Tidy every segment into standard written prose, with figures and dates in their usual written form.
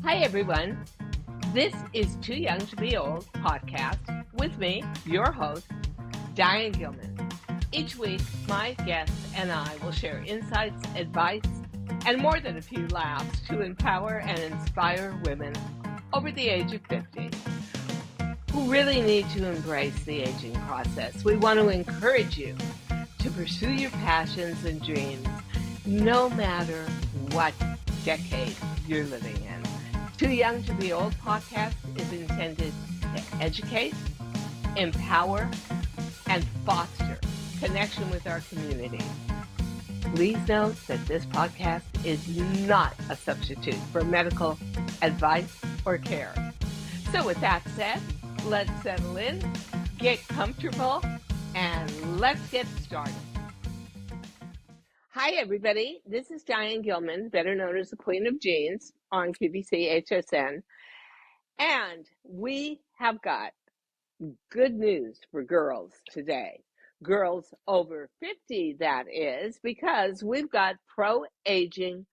Hi, everyone. This is Too Young to Be Old podcast with me, your host, Diane Gilman. Each week, my guests and I will share insights, advice, and more than a few laughs to empower and inspire women over the age of 50 who really need to embrace the aging process. We want to encourage you to pursue your passions and dreams, no matter what decade you're living in. Too Young to Be Old podcast is intended to educate, empower, and foster connection with our community. Please note that this podcast is not a substitute for medical advice or care. So with that said, let's settle in, get comfortable, and let's get started. Hi, everybody. This is Diane Gilman, better known as the Queen of Jeans on QVC HSN. And we have got good news for girls today. Girls over 50, that is, because we've got pro-aging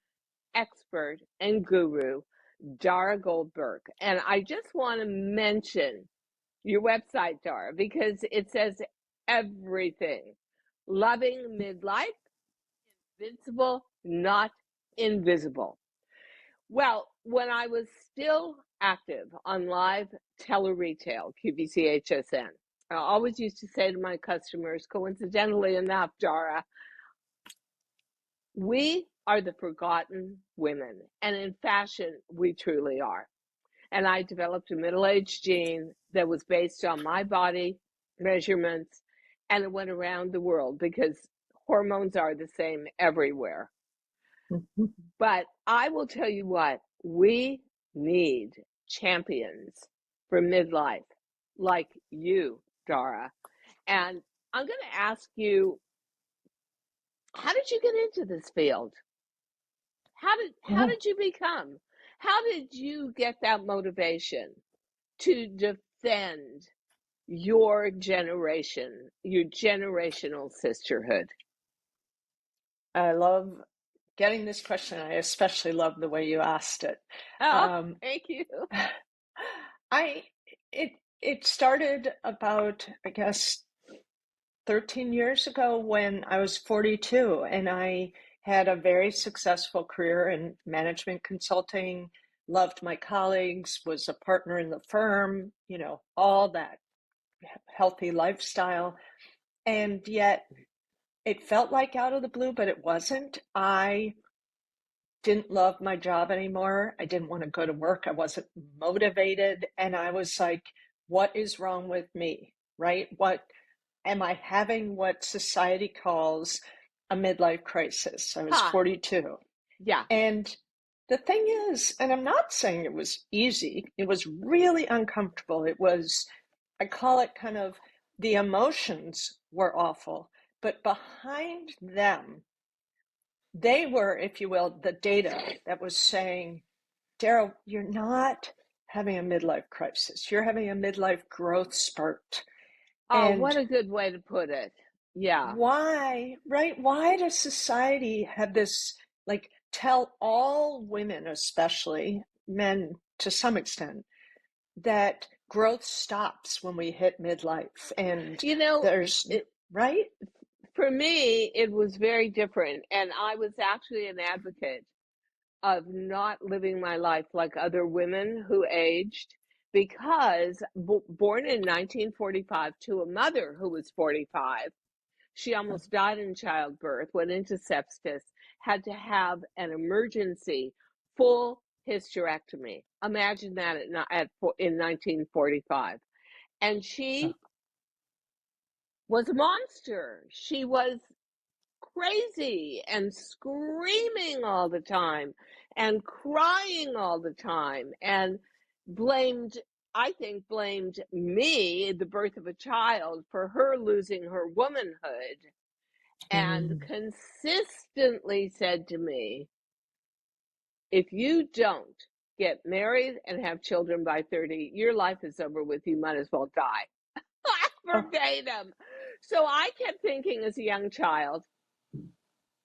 expert and guru, Dara Goldberg. And I just want to mention your website, Dara, because it says everything. Loving midlife. Invincible, not invisible. Well, when I was still active on live tele-retail, QVC HSN, I always used to say to my customers, coincidentally enough, Dara, we are the forgotten women. And in fashion, we truly are. And I developed a middle-aged jean that was based on my body measurements, and it went around the world because hormones are the same everywhere. Mm-hmm. But I will tell you what, we need champions for midlife like you, Dara. And I'm going to ask you, how did you get into this field? How did you become? How did you get that motivation to defend your generation, your generational sisterhood? I love getting this question. I especially love the way you asked it. Oh, thank you. It started about, I guess, 13 years ago when I was 42, and I had a very successful career in management consulting, loved my colleagues, was a partner in the firm, all that healthy lifestyle. And yet it felt like out of the blue, but it wasn't. I didn't love my job anymore. I didn't want to go to work. I wasn't motivated. And I was like, what is wrong with me, right? What am I having what society calls a midlife crisis? I was 42. Yeah. And the thing is, and I'm not saying it was easy, it was really uncomfortable. It was, I call it kind of, the emotions were awful, but behind them, they were, if you will, the data that was saying, Daryl, you're not having a midlife crisis. You're having a midlife growth spurt. Oh, and what a good way to put it. Yeah. Why, right? Why does society have this, tell all women, especially men to some extent, that growth stops when we hit midlife? And right? For me, it was very different. And I was actually an advocate of not living my life like other women who aged, because born in 1945 to a mother who was 45, she almost died in childbirth, went into sepsis, had to have an emergency full hysterectomy. Imagine that in 1945. And she was a monster. She was crazy and screaming all the time and crying all the time, and blamed me, the birth of a child, for her losing her womanhood, and consistently said to me, if you don't get married and have children by 30, your life is over with. You might as well die. Verbatim. So I kept thinking as a young child,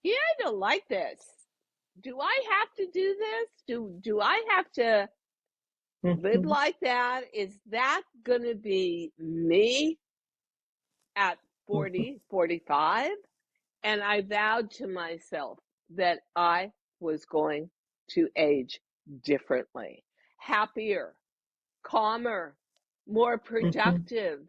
yeah, I don't like this. do I have to do this? Do I have to live Mhm. like that? Is that going to be me at Mhm. 40, 45? And I vowed to myself that I was going to age differently, happier, calmer, more Mhm. productive,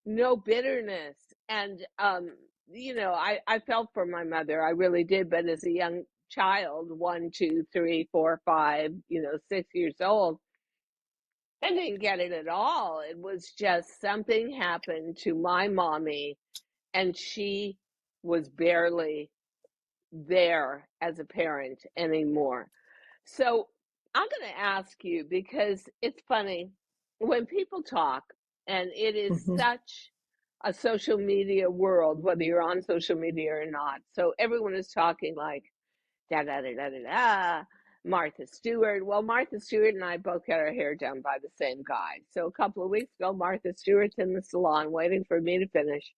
no bitterness. And, I felt for my mother. I really did. But as a young child, 1, 2, 3, 4, 5, 6 years old, I didn't get it at all. It was just something happened to my mommy, and she was barely there as a parent anymore. So I'm going to ask you, because it's funny when people talk, and it is Mhm. such a social media world, whether you're on social media or not. So everyone is talking like da da da da da da. Martha Stewart. Well, Martha Stewart and I both got our hair done by the same guy. So a couple of weeks ago, Martha Stewart's in the salon waiting for me to finish.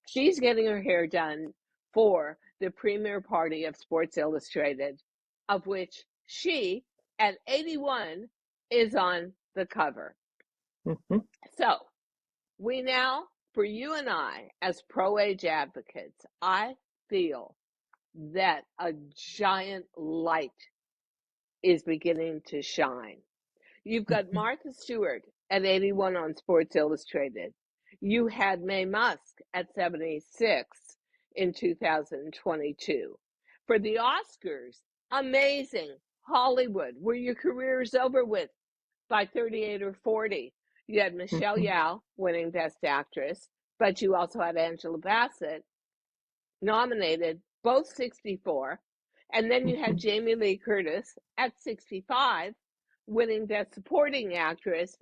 She's getting her hair done for the premiere party of Sports Illustrated, of which she, at 81, is on the cover. Mhm. So we now, for you and I, as pro-age advocates, I feel that a giant light is beginning to shine. You've got Mhm. Martha Stewart at 81 on Sports Illustrated. You had Mae Musk at 76 in 2022. For the Oscars, amazing. Hollywood, where your career is over with by 38 or 40. You had Michelle Mhm. Yeoh winning Best Actress, but you also had Angela Bassett nominated, both 64. And then you had Mhm. Jamie Lee Curtis at 65, winning Best Supporting Actress.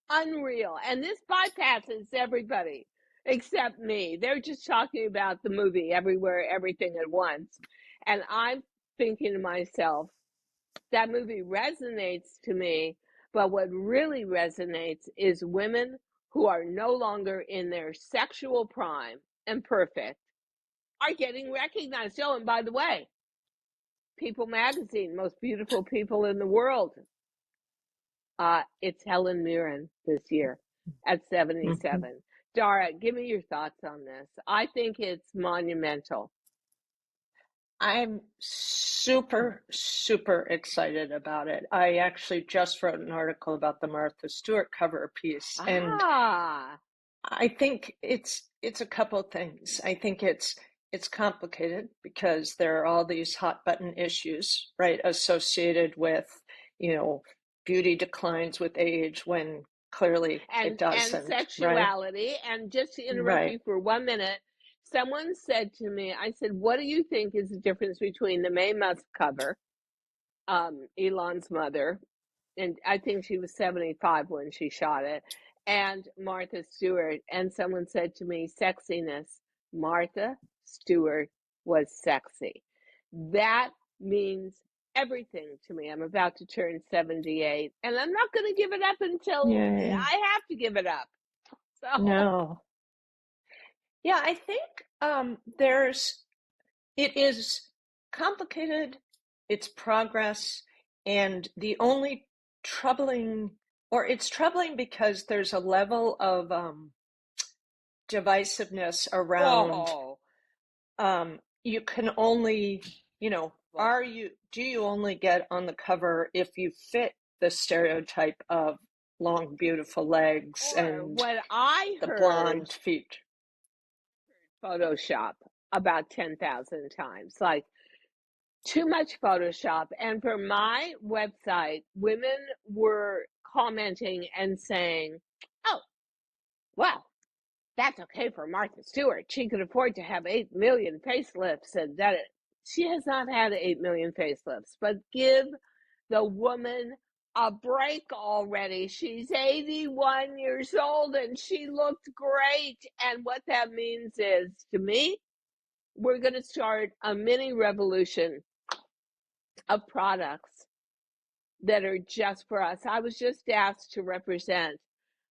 Unreal. And this bypasses everybody except me. They're just talking about the movie Everywhere, Everything at Once. And I'm thinking to myself, that movie resonates to me. But what really resonates is women who are no longer in their sexual prime and perfect are getting recognized. Oh, and by the way, People Magazine, most beautiful people in the world. It's Helen Mirren this year at Mhm. 77. Dara, give me your thoughts on this. I think it's monumental. I'm super, super excited about it. I actually just wrote an article about the Martha Stewart cover piece, and Ah, I think it's a couple things. I think it's complicated because there are all these hot button issues, right, associated with, you know, beauty declines with age when clearly it and doesn't, right? sexuality. And just to interrupt Right. you for 1 minute, someone said to me, I said, what do you think is the difference between the Mae Musk cover, Elon's mother, and I think she was 75 when she shot it, and Martha Stewart. And someone said to me, sexiness. Martha Stewart was sexy. That means everything to me. I'm about to turn 78, and I'm not going to give it up until Yay. I have to give it up. So, No. Yeah, I think there's it is complicated, it's progress, and the only troubling, or it's troubling because there's a level of divisiveness around oh, you can only, well, do you only get on the cover if you fit the stereotype of long, beautiful legs or and what I the heard blonde feet? Photoshop about 10,000 times. Like, too much Photoshop. And for my website, women were commenting and saying, oh, well, that's okay for Martha Stewart. She could afford to have 8 million facelifts, and that she has not had 8 million facelifts, but give the woman a break already. She's 81 years old and she looked great. And what that means is, to me, we're going to start a mini revolution of products that are just for us. I was just asked to represent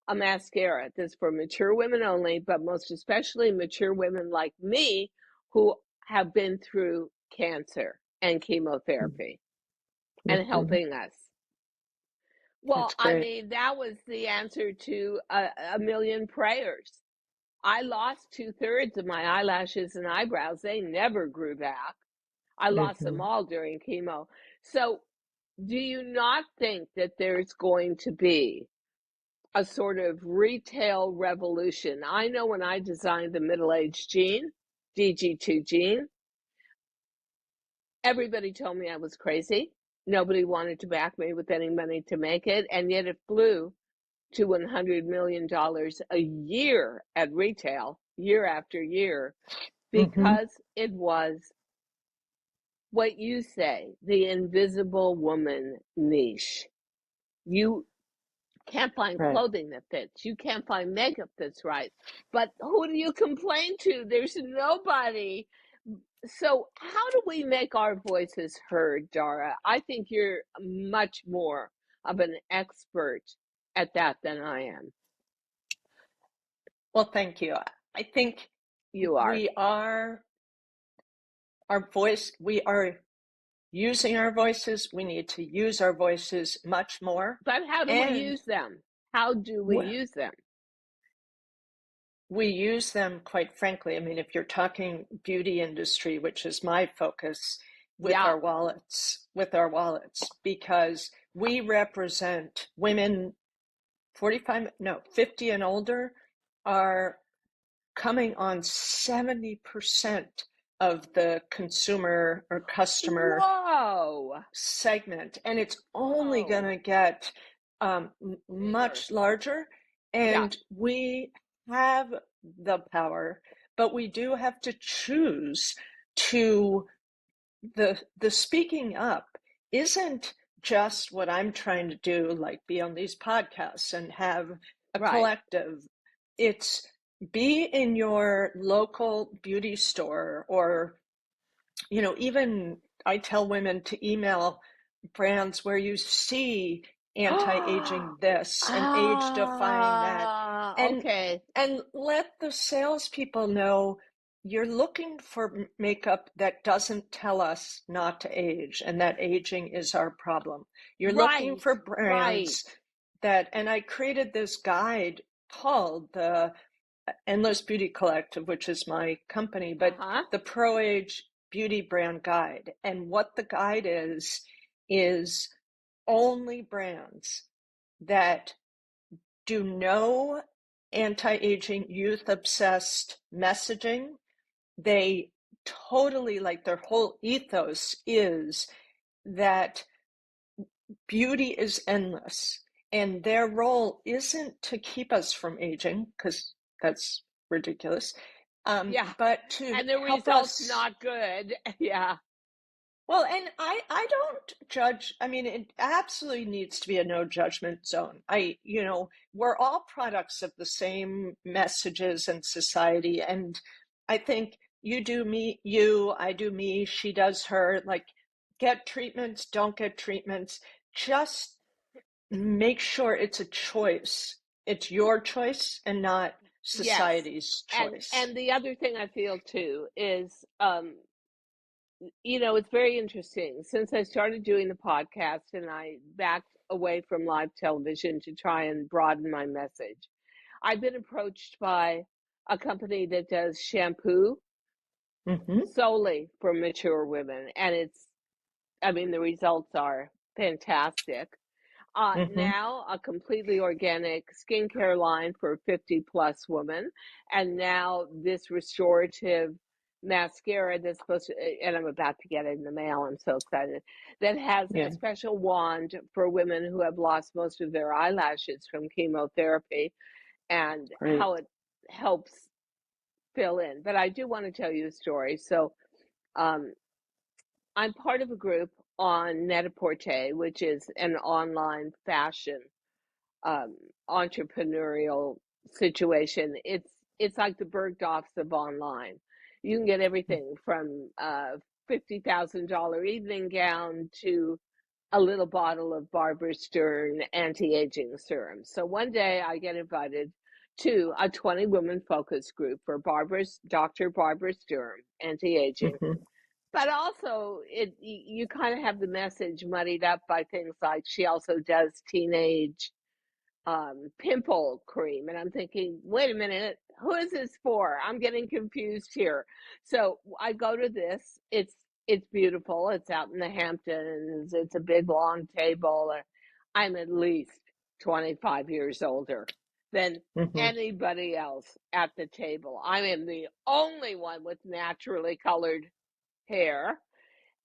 a mascara that's for mature women only, but most especially mature women like me who have been through cancer. and chemotherapy and Mm-hmm. helping us. Well, That's I great. mean, that was the answer to a million prayers. I lost 2/3 of my eyelashes and eyebrows. They never grew back. I lost them Mm-hmm. all during chemo. So, do you not think that there's going to be a sort of retail revolution? I know when I designed the middle-aged gene, DG2 gene, everybody told me I was crazy. Nobody wanted to back me with any money to make it, and yet it flew to $100 million a year at retail, year after year, Mm-hmm. because it was what you say, the invisible woman niche. You can't find Right. clothing that fits. You can't find makeup that's right. But who do you complain to? There's nobody. So how do we make our voices heard, Dara? I think you're much more of an expert at that than I am. Well, thank you. I think You are. we are we are using our voices. We need to use our voices much more. But how do we And use them? How do we use them? we use them, quite frankly. I mean, if you're talking beauty industry, which is my focus, Yeah. with our wallets, because we represent women 50 and older are coming on 70% of the consumer or customer Whoa. segment, and it's only going Whoa. to get Bigger. much larger. Yeah. And we have the power, but we do have to choose to the speaking up isn't just what I'm trying to do, like be on these podcasts and have a Right. collective. It's be in your local beauty store, or even I tell women to email brands where you see anti-aging this and age defying that, and Okay. and let the salespeople know you're looking for makeup that doesn't tell us not to age and that aging is our problem. You're looking Right. for Right. brands that, and I created this guide called the Endless Beauty Collective, which is my company, but Uh-huh. the ProAge Beauty Brand Guide. And what the guide is only brands that do no anti-aging, youth-obsessed messaging. They totally, like, their whole ethos is that beauty is endless. And their role isn't to keep us from aging, because that's ridiculous, Yeah. but to And the help result's us. not good. Yeah. Well, and I don't judge. I mean, it absolutely needs to be a no judgment zone. We're all products of the same messages and society. And I think you do me, I do me, she does her, like, get treatments, don't get treatments. Just make sure it's a choice. It's your choice and not Yes. society's And choice. and the other thing I feel too is it's very interesting. Since I started doing the podcast and I backed away from live television to try and broaden my message, I've been approached by a company that does shampoo Mm-hmm. solely for mature women. And the results are fantastic. Mm-hmm. Now a completely organic skincare line for 50 plus women. And now this restorative mascara that's supposed to, and I'm about to get it in the mail. I'm so excited. That has a Yeah, special wand for women who have lost most of their eyelashes from chemotherapy, and great. how it helps fill in. But I do want to tell you a story. So, um, I'm part of a group on Net-a-Porter, which is an online fashion um, entrepreneurial situation. It's like the Bergdorf's of online. You can get everything from $50,000 evening gown to a little bottle of Barbara Stern anti-aging serum. So one day I get invited to a 20 women focus group for Dr. Barbara Stern anti-aging. Mm-hmm. but also you kind of have the message muddied up by things like she also does teenage pimple cream, and I'm thinking, wait a minute, who is this for? I'm getting confused here. So I go to this. It's beautiful. It's out in the Hamptons. It's a big long table. I'm at least 25 years older than Mm-hmm. anybody else at the table. I am the only one with naturally colored hair,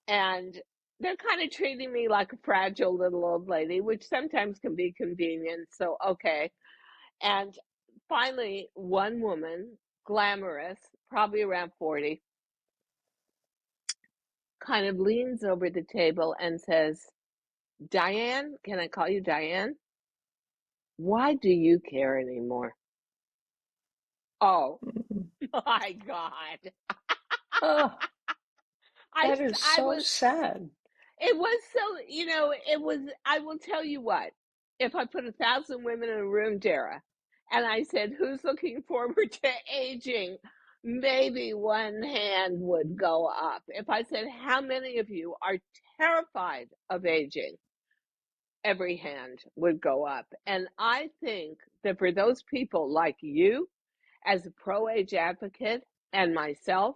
and they're kind of treating me like a fragile little old lady, which sometimes can be convenient. So, okay. And finally, one woman, glamorous, probably around 40, kind of leans over the table and says, Diane, can I call you Diane? Why do you care anymore? Oh my God. Oh, I, that is I so was sad. It was so, it was, I will tell you what, if I put 1,000 women in a room, Dara, and I said, who's looking forward to aging? Maybe one hand would go up. If I said, how many of you are terrified of aging? Every hand would go up. And I think that for those people like you, as a pro-age advocate, and myself,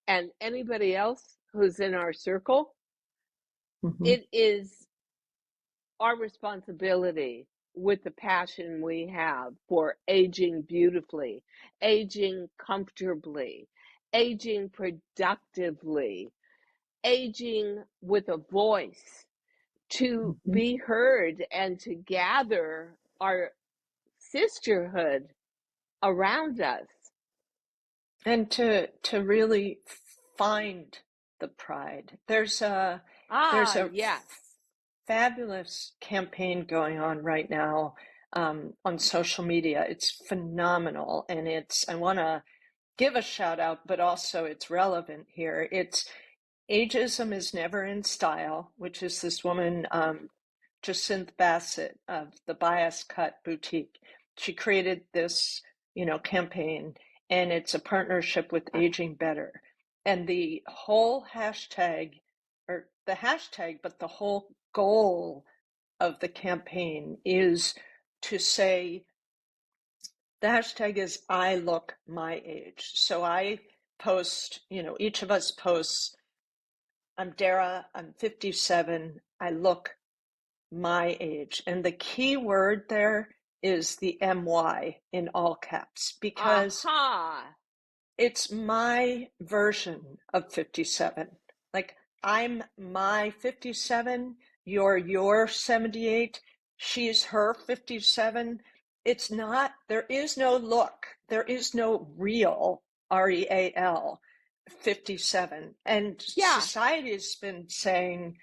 and anybody else who's in our circle, Mm-hmm. it is our responsibility with the passion we have for aging beautifully, aging comfortably, aging productively, aging with a voice to Mm-hmm. be heard and to gather our sisterhood around us. And to really find the pride. There's a Yes. fabulous campaign going on right now on social media. It's phenomenal, and I want to give a shout out, but also it's relevant here. It's Ageism is Never in Style, which is this woman, Jacinth Bassett of the Bias Cut Boutique. She created this, campaign, and it's a partnership with Aging Better. And the whole hashtag, or the hashtag, but the whole goal of the campaign is to say, the hashtag is I look my age. So I post, each of us posts, I'm Dara, I'm 57, I look my age. And the key word there is the MY in all caps, because Aha. it's my version of 57. Like, I'm my 57, you're your 78, she's her 57. It's not, there is no look, there is no real, REAL, 57. And Yeah. society has been saying,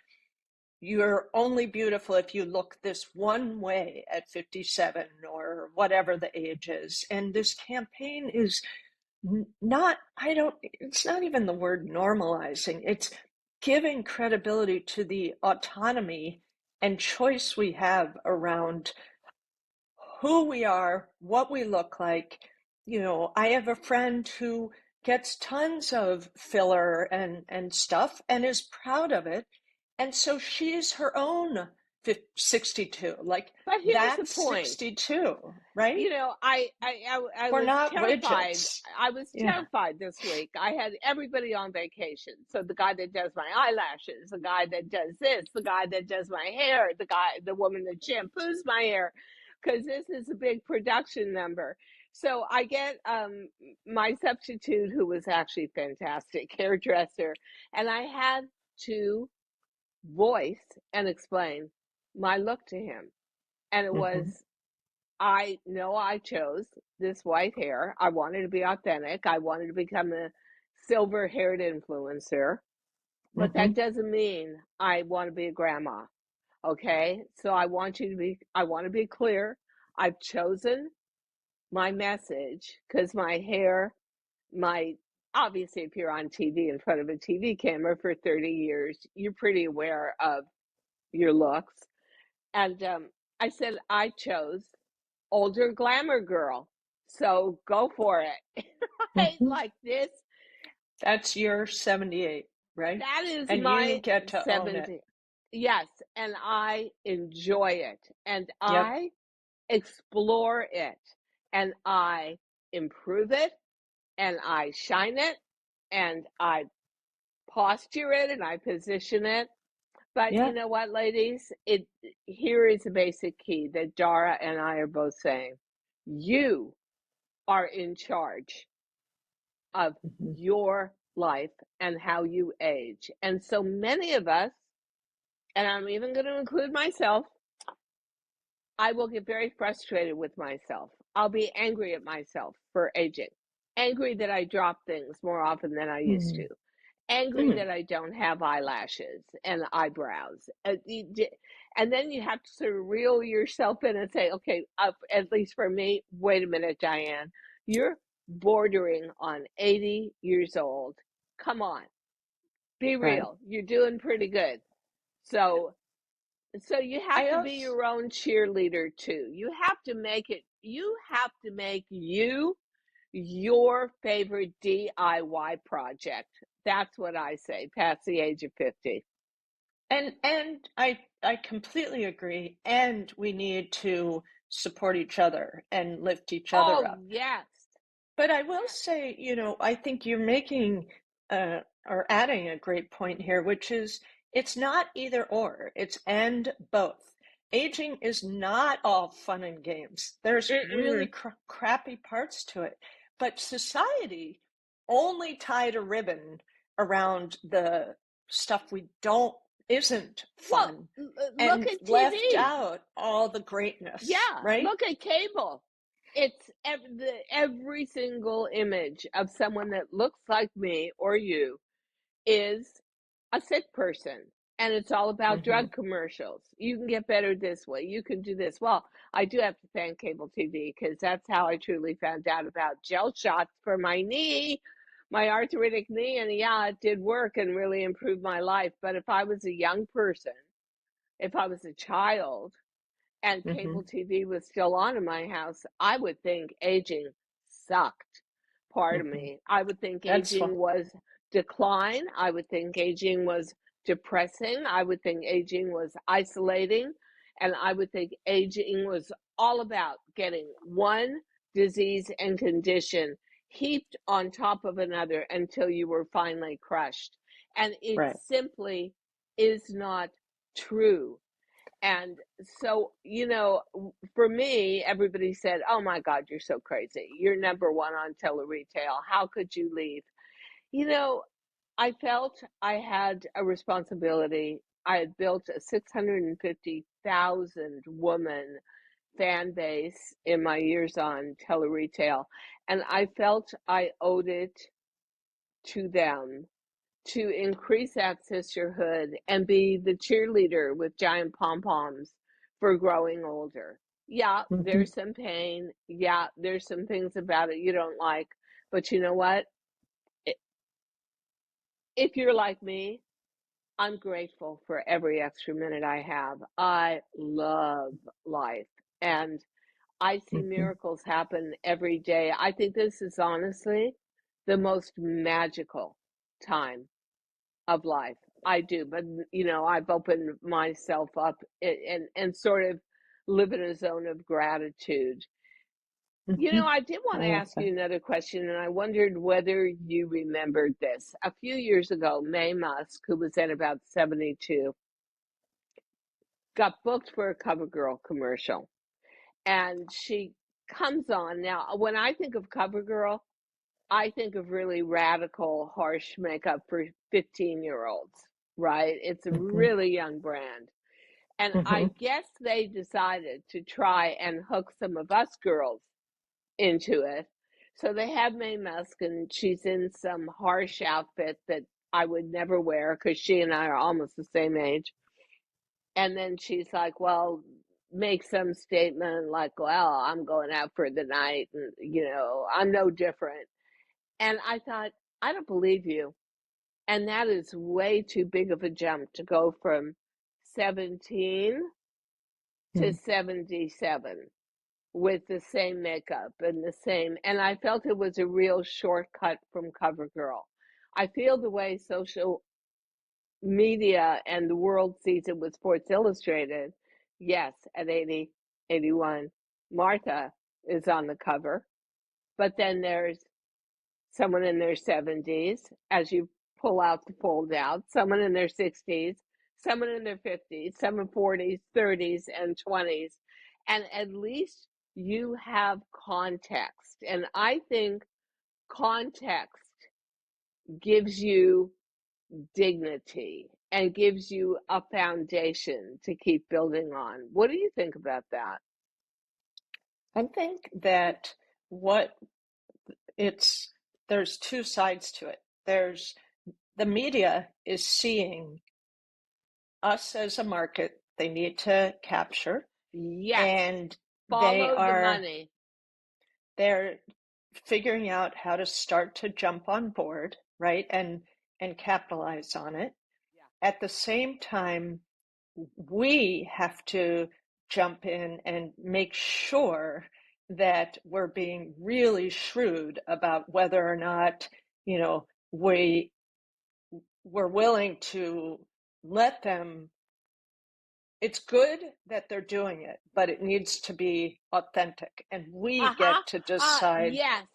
you're only beautiful if you look this one way at 57 or whatever the age is. And this campaign is it's not even the word normalizing. It's giving credibility to the autonomy and choice we have around who we are, what we look like. I have a friend who gets tons of filler and stuff and is proud of it. And so she is her own 62. Like, But here's the that's point. 62, right? I We're was not terrified. widgets. I was Yeah. terrified this week. I had everybody on vacation. So the guy that does my eyelashes, the guy that does this, the guy that does my hair, the woman that shampoos my hair, because this is a big production number. So I get my substitute, who was actually fantastic hairdresser, and I had to voice and explain my look to him. And it was, Mm-hmm. I know I chose this white hair. I wanted to be authentic. I wanted to become a silver haired influencer, but Mm-hmm. that doesn't mean I want to be a grandma. Okay. So I want to be clear. I've chosen my message because my hair, obviously, if you're on TV in front of a TV camera for 30 years, you're pretty aware of your looks. And I said, I chose older glamour girl. So go for it. Right? Mm-hmm. Like this. That's your 78. right? That is And you my get to own it. 70. Yes, and I enjoy it, and Yep. I explore it, and I improve it, and I shine it, and I posture it, and I position it. But you Yeah. know what, ladies? Here is a basic key that Dara and I are both saying. You are in charge of Hmm. your life and how you age. And so many of us, and I'm even going to include myself, I will get very frustrated with myself. I'll be angry at myself for aging. Angry that I drop things more often than I used to. Angry Mm. that I don't have eyelashes and eyebrows. And then you have to sort of reel yourself in and say, okay, at least for me, wait a minute, Diane, you're bordering on 80 years old. Come on, be Right. real. You're doing pretty good. So you have I to be also, your own cheerleader too. You have to make you your favorite DIY project. That's what I say, past the age of 50. and I completely agree. And we need to support each other and lift each other Oh, up. yes. But I will Yes. say, I think you're making or adding a great point here, which is it's not either or, it's and both. Aging is not all fun and games. There's really Mm-mm. crappy parts to it. But society only tied a ribbon around the stuff we don't isn't Well, fun look and at left TV. out all the greatness, Yeah, right? look at cable. It's every single image of someone that looks like me or you is a sick person, and it's all about Hmm. drug commercials. You can get better this way. You can do this. Well, I do have to thank cable TV because that's how I truly found out about gel shots for my knee, my arthritic knee, and yeah, it did work and really improved my life. But if I was a young person, if I was a child, and Hmm. cable TV was still on in my house, I would think aging sucked. Pardon Hmm. me. I would think That's fun. aging was decline. I would think aging was depressing. I would think aging was isolating. And I would think aging was all about getting one disease and condition heaped on top of another until you were finally crushed. And it Right. simply is not true. And so, for me, everybody said, "Oh my God, you're so crazy. You're number one on tele-retail. How could you leave?" You know, I felt I had a responsibility. I had built a 650,000 woman fan base in my years on tele-retail, and I felt I owed it to them to increase that sisterhood and be the cheerleader with giant pom poms for growing older. Yeah, Hmm. there's some pain. Yeah, there's some things about it you don't like. But you know what? If you're like me, I'm grateful for every extra minute I have. I love life. And I see Hmm. miracles happen every day. I think this is honestly the most magical time of life. I do, but I've opened myself up and sort of live in a zone of gratitude. Hmm. I did want I to love ask you that. another question, and I wondered whether you remembered this. A few years ago, Mae Musk, who was then about 72, got booked for a CoverGirl commercial, and she comes on. Now, when I think of CoverGirl, I think of really radical, harsh makeup for 15-year-olds, right? It's a Hmm. really young brand. And I Hmm. guess they decided to try and hook some of us girls into it. So they have Mae Musk, and she's in some harsh outfit that I would never wear because she and I are almost the same age. And then she's like, well, make some statement like, well, I'm going out for the night and, I'm no different. And I thought, I don't believe you. And that is way too big of a jump to go from 17 to 77 with the same makeup and and I felt it was a real shortcut from CoverGirl. I feel the way social media and the world sees it with Sports Illustrated, yes, at 80, 81, Martha is on the cover. But then there's someone in their 70s, as you pull out the fold out, someone in their 60s, someone in their 50s, someone 40s, 30s, and 20s. And at least you have context. And I think context gives you dignity and gives you a foundation to keep building on. What do you think about that? I think that what there's two sides to it. There's the media is seeing us as a market they need to capture, Yes, and follow the money. they're figuring out how to start to jump on board, right? And capitalize on it. Yeah. At the same time, we have to jump in and make sure that we're being really shrewd about whether or not, we're willing to let them. It's good that they're doing it, but it needs to be authentic, and we Uh-huh. get to decide Yes.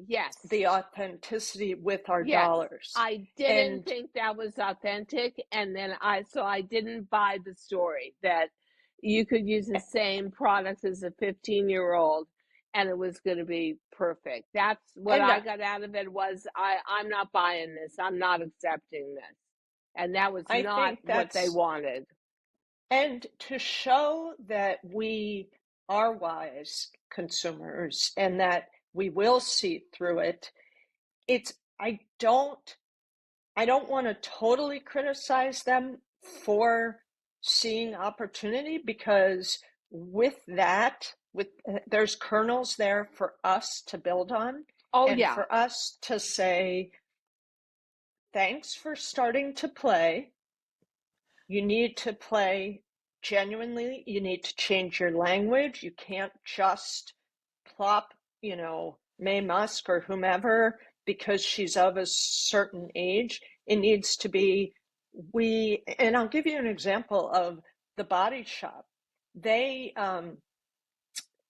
Yes. the authenticity with our Yes. dollars. I didn't And think that was authentic, and then I didn't buy the story that you could use the same product as a 15-year-old and it was going to be perfect. That's what and I got out of it was I'm not buying this. I'm not accepting this. And that was I not think what they wanted. and to show that we are wise consumers and that we will see through it, it's I don't want to totally criticize them for seeing opportunity, because with that, there's kernels there for us to build on, Oh and yeah. for us to say, thanks for starting to play. You need to play genuinely. You need to change your language. You can't just plop, May Musk or whomever because she's of a certain age. It needs to be and I'll give you an example of the Body Shop. They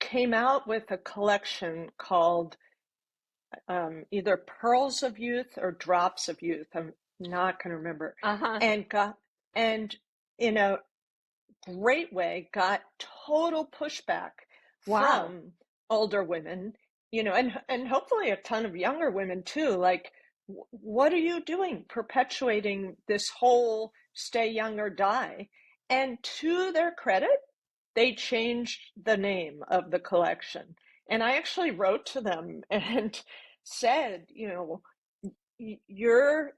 came out with a collection called either Pearls of Youth or Drops of Youth. I'm not going to remember. Uh-huh. And in a great way got total pushback Wow. from older women, and hopefully a ton of younger women too. Like, what are you doing perpetuating this whole stay young or die? And to their credit, they changed the name of the collection. And I actually wrote to them and said, you're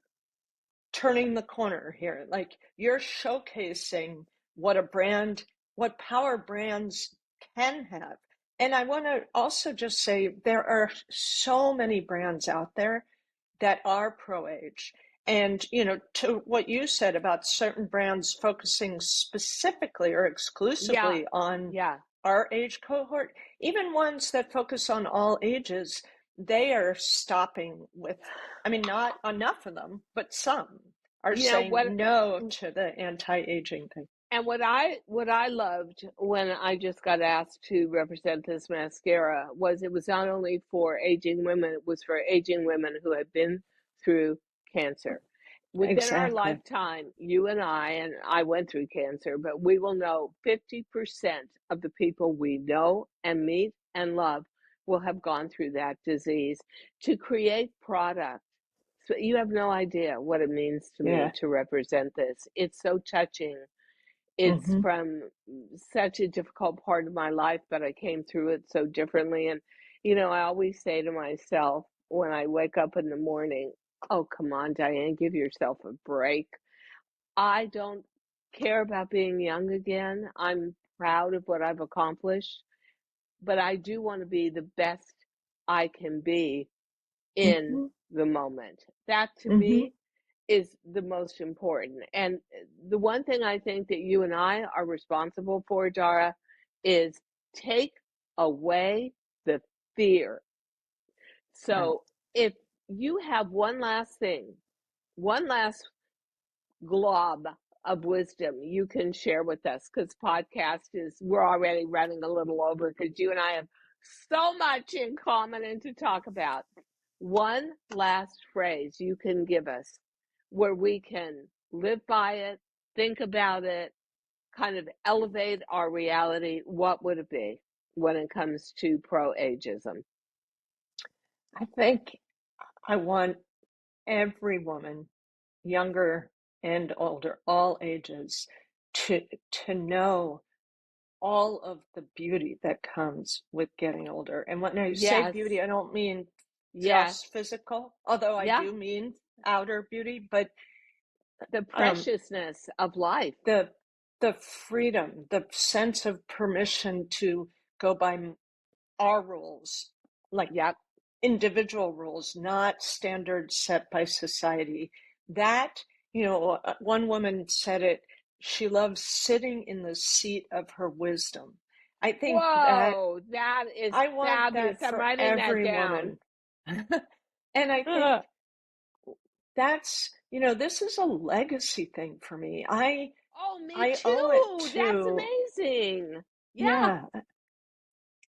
turning the corner here. Like, you're showcasing what power brands can have. And I want to also just say there are so many brands out there that are pro-age. And, to what you said about certain brands focusing specifically or Yeah. exclusively on Yeah. our age cohort, even ones that focus on all ages, they are stopping with, I mean, not enough of them, but some are You know saying what no to the anti-aging thing. And what I loved when I just got asked to represent this mascara was it was not only for aging women, it was for aging women who had been through cancer. Within our Exactly. lifetime, you and I went through cancer, but we will know 50% of the people we know and meet and love will have gone through that disease. To create product, so you have no idea what it means to me Yeah. to represent this. It's so touching. It's Mm-hmm. from such a difficult part of my life, but I came through it so differently. And, I always say to myself when I wake up in the morning, oh, come on, Diane, give yourself a break. I don't care about being young again. I'm proud of what I've accomplished, but I do want to be the best I can be in Mm-hmm. the moment. That to Mm-hmm. me is the most important. And the one thing I think that you and I are responsible for, Dara, is take away the fear. Right. So if you have one last thing, one last glob of wisdom you can share with us? Because we're already running a little over because you and I have so much in common and to talk about. One last phrase you can give us where we can live by it, think about it, kind of elevate our reality. What would it be when it comes to pro-ageism? I think I want every woman, younger and older, all ages, to know all of the beauty that comes with getting older. And when I say Yes, beauty, I don't mean yes, just physical, although I yeah. do mean outer beauty, but The um, preciousness of life. the freedom, the sense of permission to go by our rules, like Yep. individual rules, not standards set by society. That, one woman said it, she loves sitting in the seat of her wisdom. I think that Whoa, that is I want fabulous. that I'm for writing that every down. woman. And I think Ugh. that's, this is a legacy thing for me. Oh, me I owe it too. That's to, amazing. Yeah. yeah,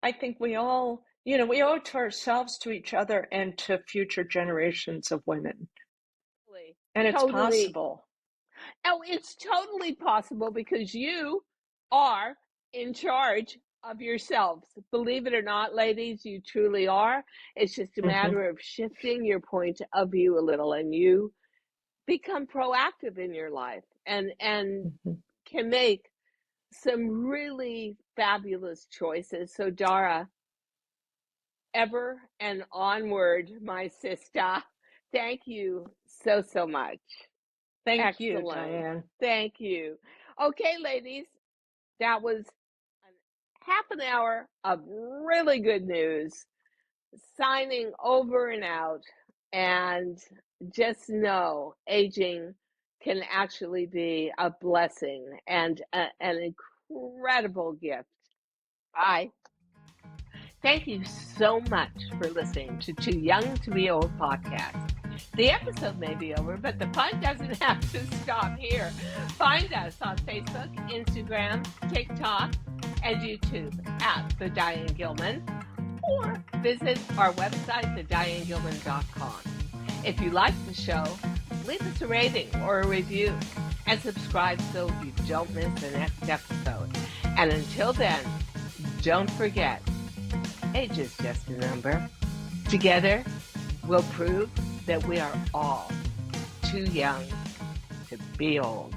I think we all, we owe it to ourselves, to each other, and to future generations of women. And it's Totally. possible. Oh, it's totally possible because you are in charge of yourselves. Believe it or not, ladies, you truly are. It's just a Hmm. matter of shifting your point of view a little and you become proactive in your life and Hmm. can make some really fabulous choices. So Dara, ever and onward, my sister. Thank you so much. Thank you, Excellent. Diane. Thank you. Okay, ladies, that was half an hour of really good news. Signing over and out. And just know aging can actually be a blessing and an incredible gift. Bye. Thank you so much for listening to Too Young to Be Old podcast. The episode may be over, but the fun doesn't have to stop here. Find us on Facebook, Instagram, TikTok, and YouTube at The Diane Gilman, or visit our website, thedianegilman.com. If you like the show, leave us a rating or a review and subscribe so you don't miss the next episode. And until then, don't forget, age is just a number. Together, we'll prove that we are all too young to be old.